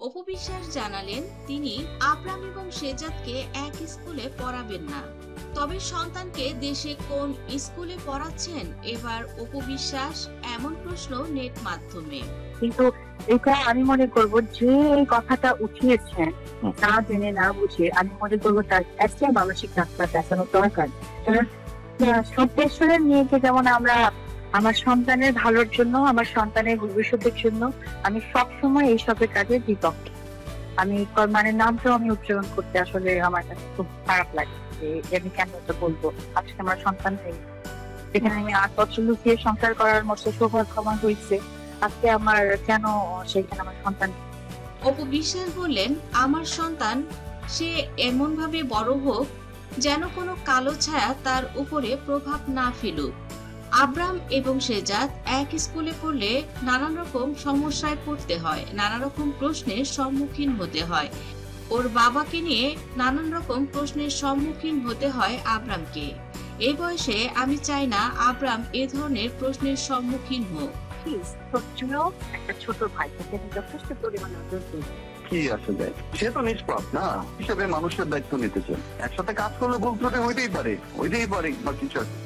অপু বিশ্বাস জানালেন তিনি আবরাম এবং শেজাদকে এক স্কুলে পড়াবেন না, তবে সন্তানকে দেশে কোন স্কুলে পড়াচ্ছেন এবার অপু বিশ্বাস এমন প্রশ্ন নেট মাধ্যমে। কিন্তু এটা আমি মনে করব যে এই কথাটা উঠিয়েছেন না জেনে না বুঝে, আমি মনে করবো তার একটা মানসিক ডাক্তার দেখানো দরকার। কারণ সত্যেশ্বরের মেয়েকে যেমন আমরা আমার সন্তানের ভালোর জন্য, আমার সন্তানের ভবিষ্যতের জন্য আমি সবসময় এইসবের কাজে বিপক্ষে। আমি মানে নামটাও আমি উচ্চারণ করতে আসলে আমার কাছে খুব খারাপ লাগে যে আমি কেন এটা বলবো। আজকে আমার সন্তান নেই, যেখানে আমি 8 বছর লুকিয়ে সংসার করার মতো সৌভাগ্য আমার হয়েছে, আজকে আমার কেন সেখানে আমার সন্তান। অপু বিশ্বাস বললেন, আমার সন্তান সে এমন ভাবে বড় হোক যেন কোনো কালো ছায়া তার উপরে প্রভাব না ফেলুক। আবরাম এবং শেজাদ এক স্কুলে পড়লে নানান রকম সমস্যায় পড়তে হয়, নানা রকম প্রশ্নের সম্মুখীন হতে হয়। ওর বাবাকে নিয়ে নানান রকম প্রশ্নের সম্মুখীন হতে হয় আবরামকে। এই বয়সে আমি চাই না আবরাম এ ধরনের প্রশ্নের সম্মুখীন হোক। একটা ছোট ভাই তাকে যথেষ্ট পরিমাণে কি আসলে সে তো নিষ্পাপ না, হিসেবে মানুষের দায়িত্ব নিতেছে। একসাথে কাজ করলে ভুল ত্রুটি হইতেই পারে বা কিছু আছে।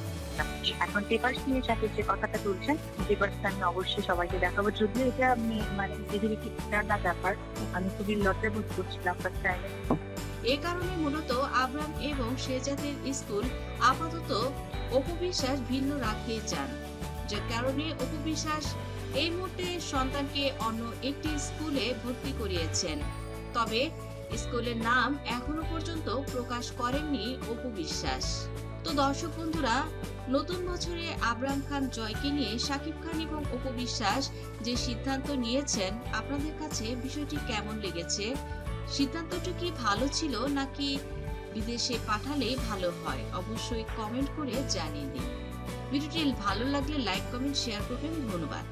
এখন পেপারস নিয়ে সাথে যে কথাটা তুলছেন, পেপারস আমি অবশ্যই সবাইকে দেখাবো। যদিও এটা আমি মানে পৃথিবীকে না ব্যাপার, আমি খুবই লজ্জা বোধ করছিলাম ফার্স্ট টাইমে। এ কারণে মূলত আবরাম এবং শেজাদের স্কুল আপাতত অপু বিশ্বাস ভিন্ন রাখতে চান, যে কারণে অপু বিশ্বাস এই মুহূর্তে সন্তানকে অন্য একটি স্কুলে ভর্তি করিয়েছেন। তবে স্কুলের নাম এখনো পর্যন্ত প্রকাশ করেননি অপু বিশ্বাস। তো দর্শক বন্ধুরা, নতুন বছরে আবরাম খান জয়কে নিয়ে শাকিব খান এবং অপু বিশ্বাস যে সিদ্ধান্ত নিয়েছেন, আপনাদের কাছে বিষয়টি কেমন লেগেছে? সিদ্ধান্তটি কি ভালো ছিল নাকি বিদেশে পাঠালে ভালো হয়? অবশ্যই কমেন্ট করে জানিয়ে দিন। ভিডিওটি ভালো লাগলে লাইক, কমেন্ট, শেয়ার করবেন। ধন্যবাদ।